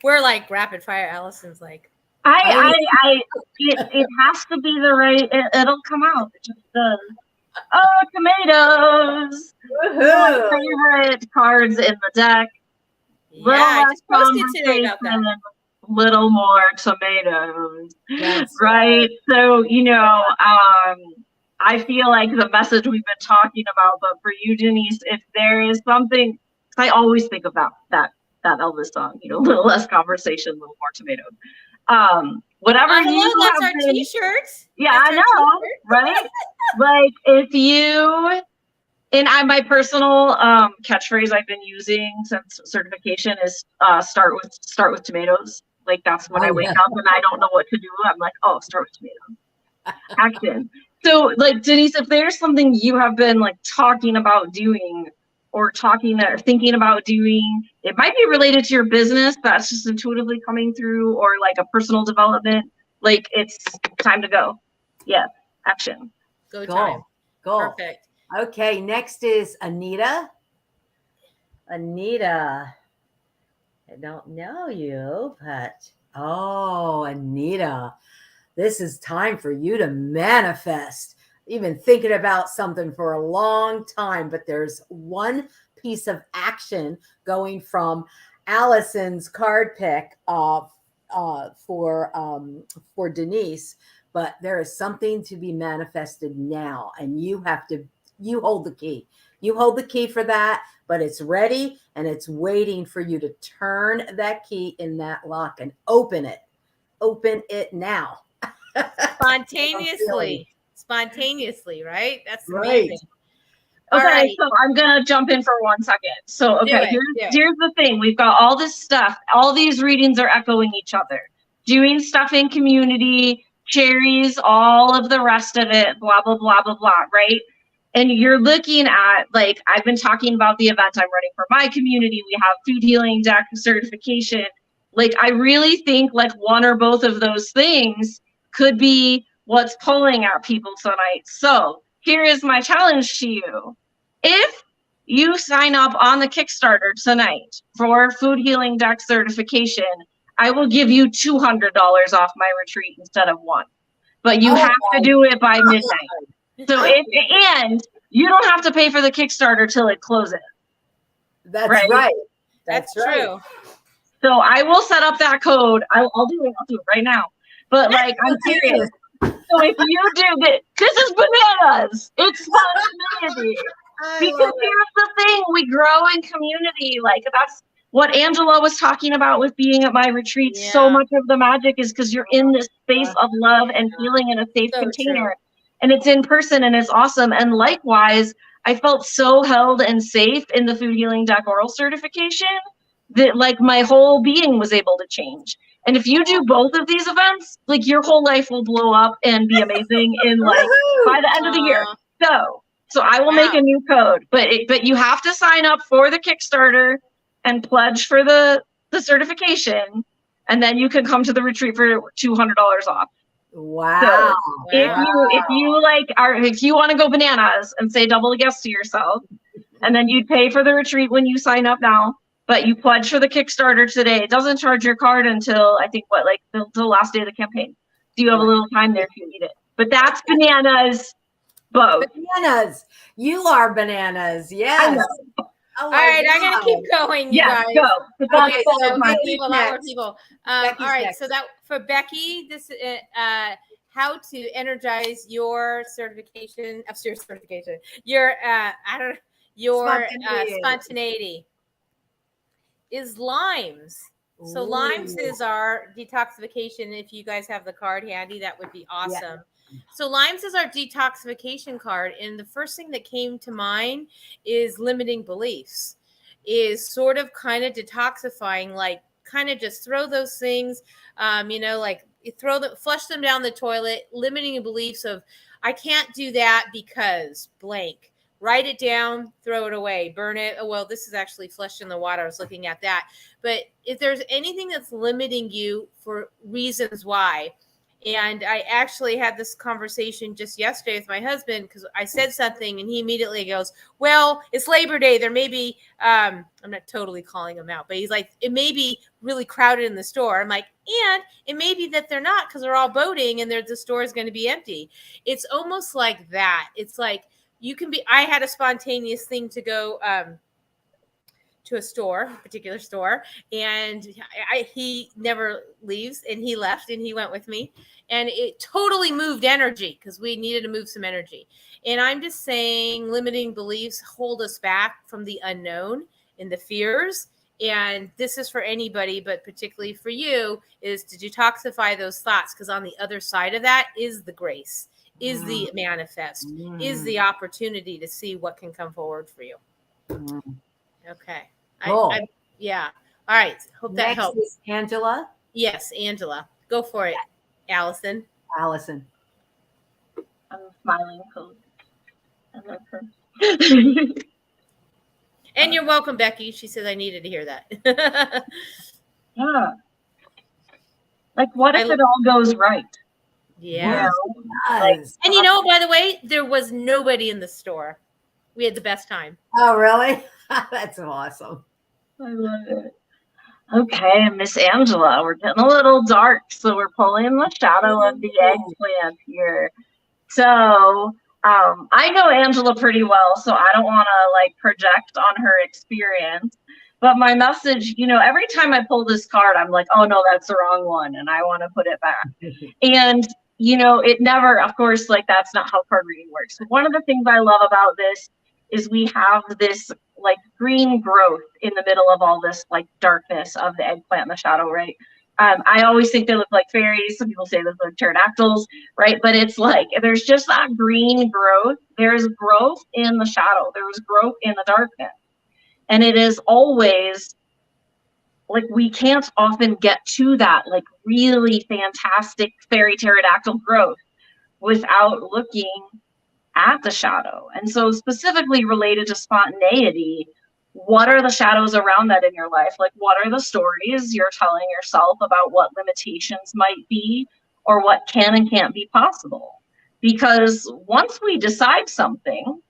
We're like rapid fire. Allison's like, it has to be the right. It'll come out. It just does. Oh, tomatoes! My favorite cards in the deck. Yeah, I just posted today about that. Little more tomatoes, right? So, you know, I feel like the message we've been talking about, but for you, Denise, if there is something, I always think about that Elvis song, you know, a little less conversation, a little more tomatoes. Whatever that's our t-shirt. Yeah, I know, right? Like if you And my personal catchphrase I've been using since certification is start with tomatoes. Like that's when I wake up and I don't know what to do. I'm like, oh, start with tomatoes. Action. So like Denise, if there's something you have been like talking about doing or thinking about doing, it might be related to your business that's just intuitively coming through, or like a personal development, like it's time to go. Yeah, action. Go time. Go. Perfect. Okay, next is Anita. Anita, I don't know you, but Anita, this is time for you to manifest. You've been thinking about something for a long time, but there's one piece of action going from Allison's card pick for Denise, but there is something to be manifested now, and you hold the key. You hold the key for that, but it's ready and it's waiting for you to turn that key in that lock and open it. Open it now. Spontaneously, right? That's right. amazing. Okay, so I'm gonna jump in for 1 second. So okay, here's the thing. We've got all this stuff. All these readings are echoing each other. Doing stuff in community, cherries, all of the rest of it, blah, blah, blah, blah, blah, right? And you're looking at, like, I've been talking about the event I'm running for my community. We have food healing deck certification. Like, I really think like one or both of those things could be what's pulling at people tonight. So here is my challenge to you. If you sign up on the Kickstarter tonight for food healing deck certification, I will give you $200 off my retreat instead of $1. But you have to do it by midnight. So and you don't have to pay for the Kickstarter till it closes. That's right. That's true. So I will set up that code. I'll do it right now. But like, I'm serious. So if you do this is bananas. It's spontaneity. Because here's the thing, we grow in community. Like that's what Angela was talking about with being at my retreat. Yeah. So much of the magic is because you're in this space of love and healing in a safe container. True. And it's in person and it's awesome. And likewise, I felt so held and safe in the food healing deck oral certification that like my whole being was able to change. And if you do both of these events, like your whole life will blow up and be amazing in like by the end of the year. So I will make a new code, but you have to sign up for the Kickstarter and pledge for the certification, and then you can come to the retreat for $200 off. Wow. So if you want to go bananas and say double yes to yourself, and then you'd pay for the retreat when you sign up now, but you pledge for the Kickstarter today. It doesn't charge your card until I think the last day of the campaign. So you have a little time there if you need it. But that's bananas. Both. Bananas. You are bananas. Yes. All right, I'm going to keep going, you guys. Go. Okay, so a lot more people. All right, next. So that for Becky, this how to energize your certification, your spontaneity is limes. So limes is our detoxification. If you guys have the card handy, that would be awesome. Yeah. So limes is our detoxification card. And the first thing that came to mind is limiting beliefs, is sort of kind of detoxifying, like kind of just throw those things, like flush them down the toilet, limiting beliefs of I can't do that because blank. Write it down, throw it away, burn it. Oh, well, this is actually flushed in the water. I was looking at that. But if there's anything that's limiting you for reasons why, and I actually had this conversation just yesterday with my husband because I said something and he immediately goes, well, it's Labor Day. There may be, I'm not totally calling him out, but he's like, it may be really crowded in the store. I'm like, and it may be that they're not because they're all boating and the store is going to be empty. It's almost like that. It's like, I had a spontaneous thing to go to a particular store, and he never leaves, and he left and he went with me, and it totally moved energy because we needed to move some energy. And I'm just saying limiting beliefs hold us back from the unknown and the fears. And this is for anybody, but particularly for you, is to detoxify those thoughts, because on the other side of that is the grace, is the manifest, is the opportunity to see what can come forward for you. Okay. Cool. Yeah. All right. Hope that Next helps. is Angela. Yes, Angela. Go for it, Allyson. Allyson. I'm smiling because I love her. And you're welcome, Becky. She says I needed to hear that. Yeah. Like, what if it all goes right? Yeah. Like, and you know, by the way, there was nobody in the store. We had the best time. Oh, really? That's awesome. I love it. Okay, Miss Angela, we're getting a little dark, so we're pulling the shadow of the eggplant here. So I know Angela pretty well, so I don't want to like project on her experience. But my message, you know, every time I pull this card, I'm like, oh no, that's the wrong one, and I want to put it back. And you know, it never, of course, like that's not how card reading works. One of the things I love about this is we have this like green growth in the middle of all this like darkness of the eggplant and the shadow, right? I always think they look like fairies. Some people say they look like pterodactyls, right? But it's like there's just that green growth. There's growth in the shadow. There's growth in the darkness. And it is always like we can't often get to that like really fantastic fairy pterodactyl growth without looking at the shadow. And so specifically related to spontaneity, what are the shadows around that in your life? Like, what are the stories you're telling yourself about what limitations might be or what can and can't be possible? Because once we decide something,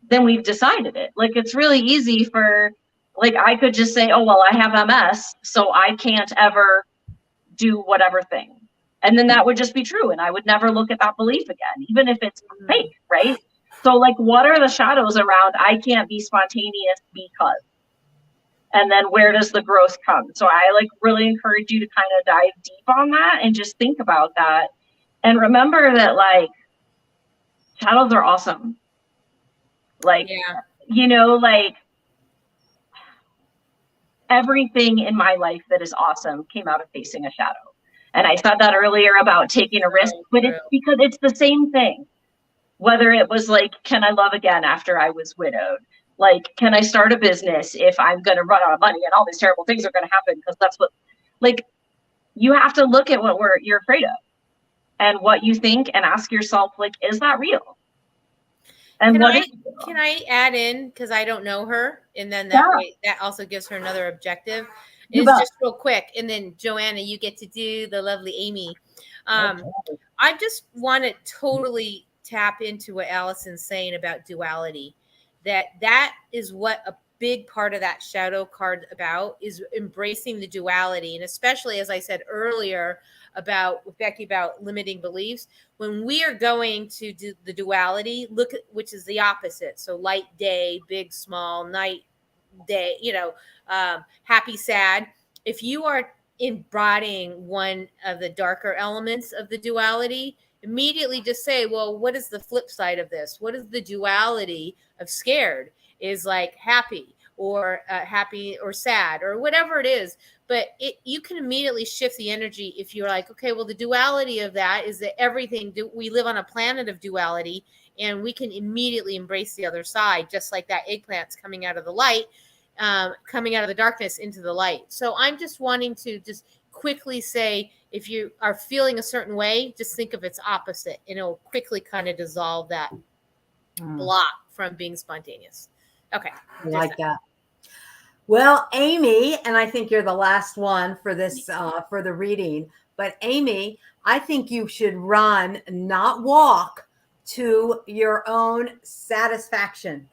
then we've decided it. Like, it's really easy for, like, I could just say, oh, well, I have MS, so I can't ever do whatever thing. And then that would just be true. And I would never look at that belief again, even if it's fake, right? So like, what are the shadows around I can't be spontaneous because? And then where does the growth come? So I like really encourage you to kind of dive deep on that and just think about that. And remember that like shadows are awesome. Like, you know, like everything in my life that is awesome came out of facing a shadow. And I said that earlier about taking a risk, but it's because it's the same thing. Whether it was like, can I love again after I was widowed? Like, can I start a business if I'm going to run out of money and all these terrible things are going to happen? Because that's what, like, you have to look at what you're afraid of and what you think and ask yourself, like, is that real? And can I add in, because I don't know her, and then that way that also gives her another objective. It's just real quick, and then Joanna, you get to do the lovely Amy. I just want to totally tap into what Allyson's saying about duality. That is what a big part of that shadow card about, is embracing the duality. And especially, as I said earlier about with Becky about limiting beliefs, when we are going to do the duality, look at which is the opposite. So light, day, big, small, night, day, you know, happy, sad. If you are embodying one of the darker elements of the duality, immediately just say, well, what is the flip side of this? What is the duality of scared? Is like happy or sad or whatever it is. But you can immediately shift the energy if you're like, okay, well, the duality of that is that we live on a planet of duality, and we can immediately embrace the other side, just like that eggplant's coming out of the light, coming out of the darkness into the light. So I'm just wanting to just quickly say, if you are feeling a certain way, just think of its opposite, and it'll quickly kind of dissolve that block from being spontaneous. Okay. I like that. Well, Amy, and I think you're the last one for this, for the reading, but Amy, I think you should run, not walk, to your own satisfaction.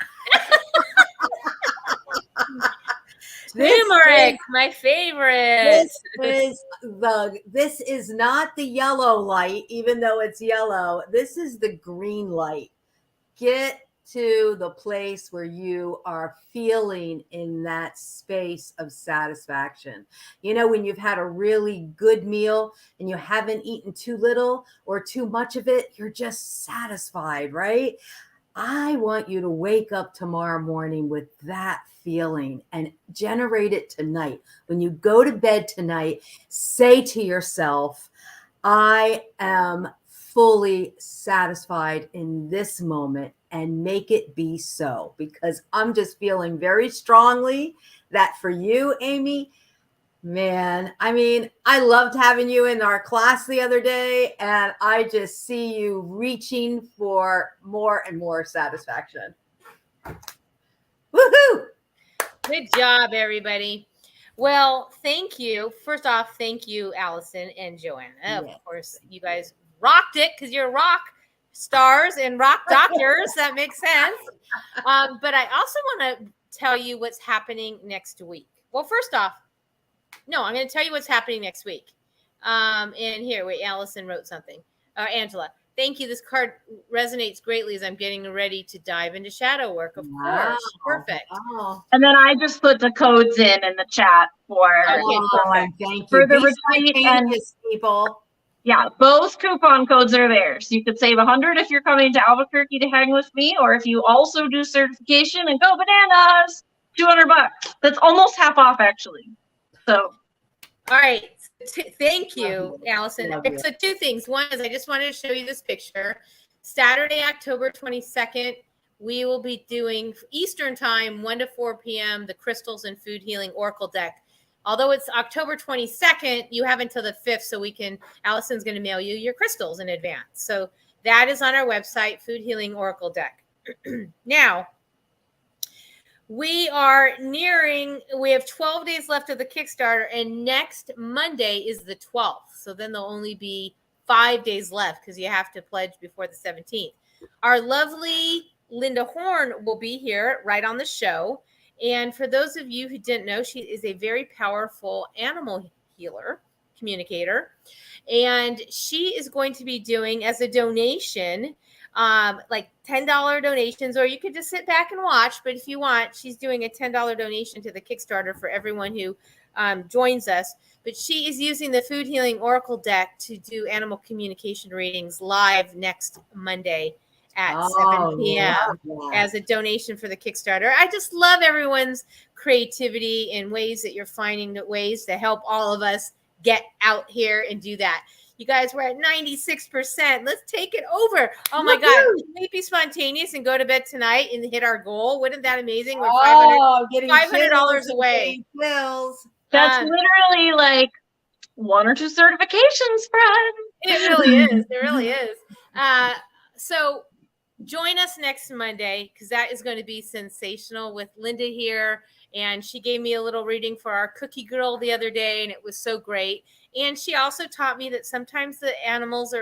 Turmeric, my favorite. This is not the yellow light, even though it's yellow. This is the green light. Get to the place where you are feeling in that space of satisfaction. You know, when you've had a really good meal and you haven't eaten too little or too much of it, you're just satisfied, right? I want you to wake up tomorrow morning with that feeling and generate it tonight. When you go to bed tonight, say to yourself, I am fully satisfied in this moment and make it be so, because I'm just feeling very strongly that for you, Amy, man, I mean, I loved having you in our class the other day, and I just see you reaching for more and more satisfaction. Woohoo! Good job, everybody. Well, thank you. First off, thank you, Allyson and Joanna. Of course, you guys rocked it because you're rock stars and rock doctors. That makes sense. But I also want to tell you what's happening next week. Well, first off, no, I'm going to tell you what's happening next week. And here, wait, Allyson wrote something. Angela, thank you. This card resonates greatly as I'm getting ready to dive into shadow work. Of course. Perfect. Wow. And then I just put the codes in the chat for, thank you. For the Be retreat and people. Yeah, both coupon codes are there. So you could save $100 if you're coming to Albuquerque to hang with me, or if you also do certification and go bananas, $200. That's almost half off, actually. So, all right. Thank you, Allyson. Love you. So two things. One is I just wanted to show you this picture. Saturday, October 22nd, we will be doing Eastern time, 1 to 4 p.m., the Crystals and Food Healing Oracle deck. Although it's October 22nd, you have until the 5th, so Allyson's going to mail you your crystals in advance. So that is on our website, Food Healing Oracle deck. Now, we have 12 days left of the Kickstarter, and next Monday is the 12th. So then there'll only be 5 days left because you have to pledge before the 17th. Our lovely Linda Horn will be here right on the show. And for those of you who didn't know, she is a very powerful animal healer, communicator. And she is going to be doing, as a donation, like $10 donations, or you could just sit back and watch. But if you want, she's doing a $10 donation to the Kickstarter for everyone who joins us. But she is using the Food Healing Oracle deck to do animal communication readings live next Monday at 7 p.m. as a donation for the Kickstarter. I just love everyone's creativity and ways that you're finding ways to help all of us get out here and do that. You guys, we're at 96%. Let's take it over. Oh my God. Can we be spontaneous and go to bed tonight and hit our goal? Wasn't that amazing? We're $500 away. That's literally like 1 or 2 certifications, Fred. It really is. It really is. So join us next Monday, because that is going to be sensational with Linda here. And she gave me a little reading for our cookie girl the other day, and it was so great. And she also taught me that sometimes the animals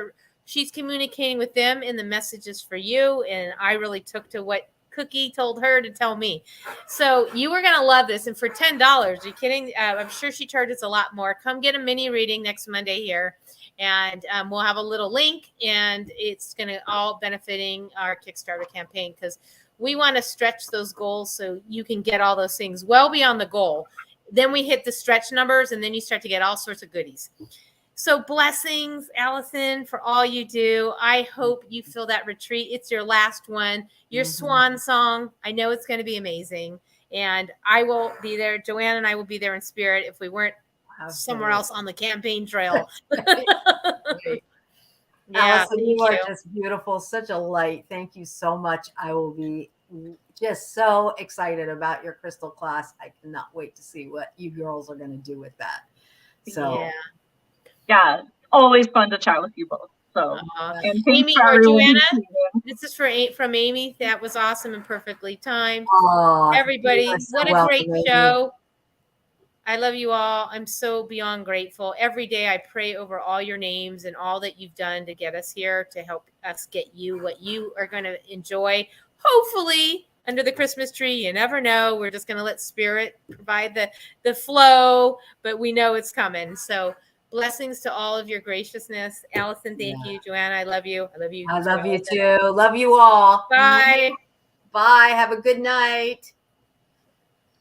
she's communicating with them in the messages for you. And I really took to what Cookie told her to tell me. So you are going to love this. And for $10, are you kidding? I'm sure she charges a lot more. Come get a mini reading next Monday here. And we'll have a little link, and it's going to all benefiting our Kickstarter campaign, because we want to stretch those goals so you can get all those things well beyond the goal. Then we hit the stretch numbers, and then you start to get all sorts of goodies. So blessings, Allyson, for all you do. I hope you feel that retreat. It's your last one, your swan song. I know it's going to be amazing. And I will be there. Joanne and I will be there in spirit if we weren't somewhere else on the campaign trail. Allyson, you are just beautiful, such a light. Thank you so much. I will be just so excited about your crystal class. I cannot wait to see what you girls are going to do with that. So yeah, always fun to chat with you both. So and Amy or Joanna, this is from Amy. That was awesome and perfectly timed. Everybody, what a great show. I love you all. I'm so beyond grateful. Every day I pray over all your names and all that you've done to get us here, to help us get you what you are going to enjoy. Hopefully under the Christmas tree. You never know. We're just going to let Spirit provide the flow, but we know it's coming. So blessings to all of your graciousness. Allyson, thank you. Joanna, I love you. I love you. I love you too. Love you all. Bye. Bye. Have a good night.